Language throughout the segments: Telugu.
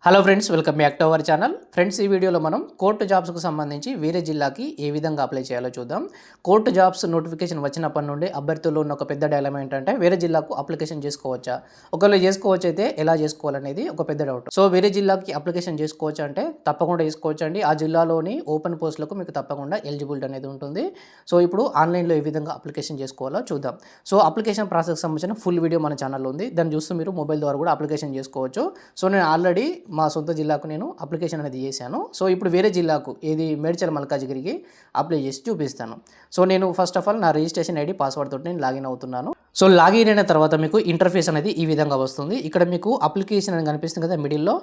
Hello friends, welcome back to our channel. Friends, ఈ వీడియోలో మనం కోర్టు జాబ్స్కు సంబంధించి వేరే జిల్లాకి ఏ విధంగా అప్లై చేయాలో చూద్దాం. కోర్టు జాబ్స్ నోటిఫికేషన్ వచ్చినప్పటి నుండి అభ్యర్థుల్లో ఉన్న ఒక పెద్ద డైలమా ఏంటంటే వేరే జిల్లాకు అప్లికేషన్ చేసుకోవచ్చా, ఒకవేళ చేసుకోవచ్చు అయితే ఎలా చేసుకోవాలనేది ఒక పెద్ద డౌట్. సో వేరే జిల్లాకి అప్లికేషన్ చేసుకోవచ్చు అంటే తప్పకుండా చేసుకోవచ్చు అండి. ఆ జిల్లాలోని ఓపెన్ పోస్టులకు మీకు తప్పకుండా ఎలిజిబిలిటీ అనేది ఉంటుంది. సో ఇప్పుడు ఆన్లైన్లో ఏ విధంగా అప్లికేషన్ చేసుకోవాలో చూద్దాం. సో అప్లికేషన్ ప్రాసెస్కి సంబంధించిన ఫుల్ వీడియో మన ఛానల్లో ఉంది. దాన్ని చూస్తూ మీరు మొబైల్ ద్వారా కూడా అప్లికేషన్ చేసుకోవచ్చు. సో నేను ఆల్రెడీ మా సొంత జిల్లాకు నేను అప్లికేషన్ అనేది చేశాను. సో ఇప్పుడు వేరే జిల్లాకు ఏది మేడ్చల్ మల్కాజిగిరికి అప్లై చేసి చూపిస్తాను. సో నేను ఫస్ట్ ఆఫ్ ఆల్ నా రిజిస్ట్రేషన్ ఐడి పాస్వర్డ్ తోటి నేను లాగిన్ అవుతున్నాను. సో లాగిన్ అయిన తర్వాత మీకు ఇంటర్ఫేస్ అనేది ఈ విధంగా వస్తుంది. ఇక్కడ మీకు అప్లికేషన్ అని కనిపిస్తుంది కదా మిడిల్లో,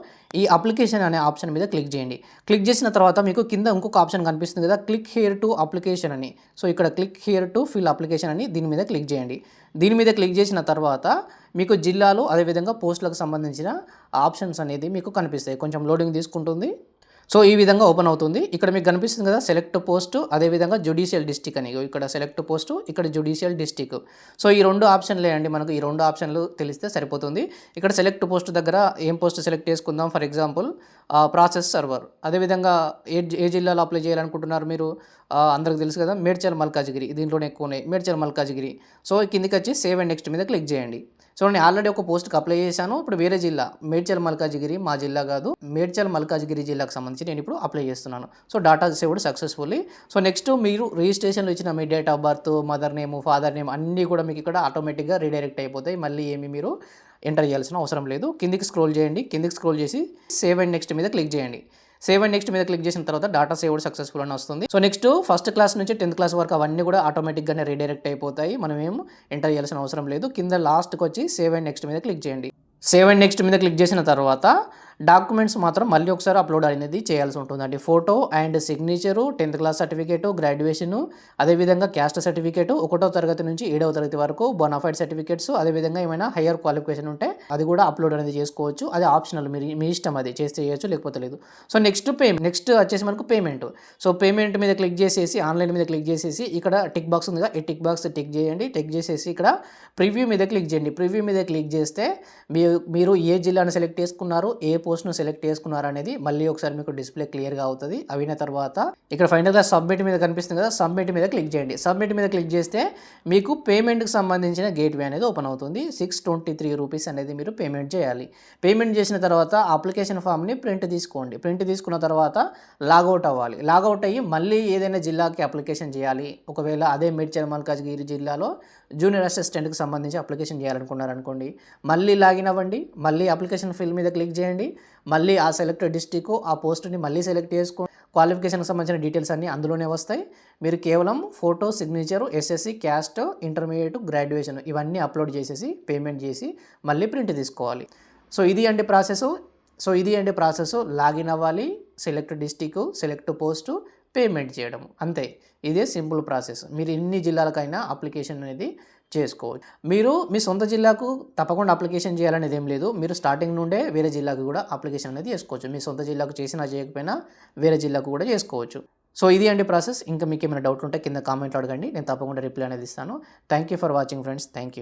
ఈ అప్లికేషన్ అనే ఆప్షన్ మీద క్లిక్ చేయండి. క్లిక్ చేసిన తర్వాత మీకు కింద ఇంకొక ఆప్షన్ కనిపిస్తుంది కదా, క్లిక్ హియర్ టు అప్లికేషన్ అని. సో ఇక్కడ click here to fill application అని దీని మీద క్లిక్ చేయండి. దీని మీద క్లిక్ చేసిన తర్వాత మీకు జిల్లాలు అదేవిధంగా పోస్టులకు సంబంధించిన ఆప్షన్స్ అనేది మీకు కనిపిస్తాయి. కొంచెం లోడింగ్ తీసుకుంటుంది. సో ఈ విధంగా ఓపెన్ అవుతుంది. ఇక్కడ మీకు కనిపిస్తుంది కదా సెలెక్ట్ పోస్ట్, అదేవిధంగా జ్యుడిషియల్ డిస్ట్రిక్ట్ అని. ఇక్కడ సెలెక్ట్ పోస్ట్, ఇక్కడ జ్యుడిషియల్ డిస్ట్రిక్ట్. సో ఈ రెండు ఆప్షన్లే అండి, మనకు ఈ రెండు ఆప్షన్లు తెలిస్తే సరిపోతుంది. ఇక్కడ సెలెక్ట్ పోస్ట్ దగ్గర ఏం పోస్ట్ సెలెక్ట్ చేసుకుందాం, ఫర్ ఎగ్జాంపుల్ ప్రాసెస్ సర్వర్. అదేవిధంగా ఏ జిల్లాలో అప్లై చేయాలనుకుంటున్నారు మీరు, అందరికి తెలుసు కదా మేడ్చల్ మల్కాజిగిరి, దీంట్లోనే ఎక్కువ ఉన్నాయి మేడ్చల్ మల్కాజిగిరి. సో కిందికి వచ్చి సేవ్ అండ్ నెక్స్ట్ మీద క్లిక్ చేయండి. సో నేను ఆల్రెడీ ఒక పోస్ట్కి అప్లై చేశాను. ఇప్పుడు వేరే జిల్లా మేడ్చల్ మల్కాజిగిరి, మా జిల్లా కాదు, మేడ్చల్ మల్కాజిగిరి జిల్లాకు సంబంధించి నేను ఇప్పుడు అప్లై చేస్తున్నాను. So data saved successfully. So next మీరు రిజిస్ట్రేషన్లో ఇచ్చిన మీ date of birth, mother name, father name అన్నీ కూడా మీకు ఇక్కడ ఆటోమేటిక్గా రీడైరెక్ట్ అయిపోతాయి. మళ్ళీ ఏమి మీరు ఎంటర్ చేయాల్సిన అవసరం లేదు. కిందికి స్క్రోల్ చేయండి. కిందికి స్క్రోల్ చేసి సేవ్ అండ్ నెక్స్ట్ మీద క్లిక్ చేయండి. సేవ్ అండ్ నెక్స్ట్ మీద క్లిక్ చేసిన తర్వాత డాటా సేవ్డ్ సక్సెస్ఫుల్ అని వస్తుంది. సో నెక్స్ట్ ఫస్ట్ క్లాస్ నుంచి 10th క్లాస్ వరకు అవన్నీ కూడా ఆటోమేటిక్గానే రీడైరెక్ట్ అయిపోతాయి. మనం ఏం ఎంటర్ చేయాల్సిన అవసరం లేదు. కింద లాస్ట్కి వచ్చి సేవ్ అండ్ నెక్స్ట్ మీద క్లిక్ చేయండి. సేవ్ అండ్ నెక్స్ట్ మీద క్లిక్ చేసిన తర్వాత డాక్యుమెంట్స్ మాత్రం మళ్ళీ ఒకసారి అప్లోడ్ అనేది చేయాల్సి ఉంటుందండి. Photo and signature, 10th class certificate, graduation, అదేవిధంగా క్యాస్ట్ సర్టిఫికేటు, 1వ తరగతి నుంచి 7వ తరగతి వరకు బోనాఫైడ్ సర్టిఫికేట్స్, అదేవిధంగా ఏమైనా హయ్యర్ క్వాలిఫికేషన్ ఉంటే అది కూడా అప్లోడ్ అనేది చేసుకోవచ్చు. అది ఆప్షనల్, మీ ఇష్టం, అది చేస్తే చేయొచ్చు లేకపోతే లేదు. సో నెక్స్ట్ వచ్చేసి మనకు పేమెంట్. సో పేమెంట్ మీద క్లిక్ చేసేసి ఆన్లైన్ మీద క్లిక్ చేసేసి ఇక్కడ టిక్ బాక్స్ ఉంది కదా, ఈ టిక్ బాక్స్ టిక్ చేయండి. టిక్ చేసేసి ఇక్కడ ప్రివ్యూ మీద క్లిక్ చేయండి. ప్రివ్యూ మీద క్లిక్ చేస్తే మీరు ఏ జిల్లాను సెలెక్ట్ చేసుకున్నారు, ఏ పోస్ట్ను సెలెక్ట్ చేసుకున్నారు అనేది మళ్ళీ ఒకసారి మీకు డిస్ప్లే క్లియర్గా అవుతుంది. అయిన తర్వాత ఇక్కడ ఫైనల్గా సబ్మిట్ మీద కనిపిస్తుంది కదా, సబ్మిట్ మీద క్లిక్ చేయండి. సబ్మిట్ మీద క్లిక్ చేస్తే మీకు పేమెంట్కి సంబంధించిన గేట్వే అనేది ఓపెన్ అవుతుంది. 623 రూపీస్ అనేది మీరు పేమెంట్ చేయాలి. పేమెంట్ చేసిన తర్వాత అప్లికేషన్ ఫామ్ని ప్రింట్ తీసుకోండి. ప్రింట్ తీసుకున్న తర్వాత లాగౌట్ అవ్వాలి. లాగౌట్ అయ్యి మళ్ళీ ఏదైనా జిల్లాకి అప్లికేషన్ చేయాలి. ఒకవేళ అదే మేడ్చల్ మల్కాజిగిరి జిల్లాలో జూనియర్ అసిస్టెంట్కి సంబంధించి అప్లికేషన్ చేయాలనుకున్నారనుకోండి, మళ్ళీ లాగిన్ అవ్వండి. మళ్ళీ అప్లికేషన్ ఫిల్ మీద క్లిక్ చేయండి. మళ్ళీ ఆ సెలెక్టెడ్ డిస్ట్రిక్ట్, ఆ పోస్ట్ని మళ్ళీ సెలెక్ట్ చేసుకో. క్వాలిఫికేషన్కి సంబంధించిన డీటెయిల్స్ అన్నీ అందులోనే వస్తాయి. మీరు కేవలం photo, signature, SSC, caste, intermediate, graduation ఇవన్నీ అప్లోడ్ చేసేసి పేమెంట్ చేసి మళ్ళీ ప్రింట్ తీసుకోవాలి. సో ఇది అండి ప్రాసెస్. లాగిన్ అవ్వాలి, select district, select post, payment చేయడం, అంతే. ఇదే సింపుల్ ప్రాసెస్. మీరు ఎన్ని జిల్లాలకైనా అప్లికేషన్ అనేది చేసుకోవచ్చు. మీరు మీ సొంత జిల్లాకు తప్పకుండా అప్లికేషన్ చేయాలనేది ఏం లేదు. మీరు స్టార్టింగ్ నుండే వేరే జిల్లాకు కూడా అప్లికేషన్ అనేది చేసుకోవచ్చు. మీ సొంత జిల్లాకు చేసినా చేయకపోయినా వేరే జిల్లాకు కూడా చేసుకోవచ్చు. సో ఇది అండి ప్రాసెస్. ఇంకా మీకు ఏమైనా డౌట్ ఉంటే కింద కామెంట్లో అడగండి, నేను తప్పకుండా రిప్లై అనేది ఇస్తాను. Thank you for watching friends. Thank you.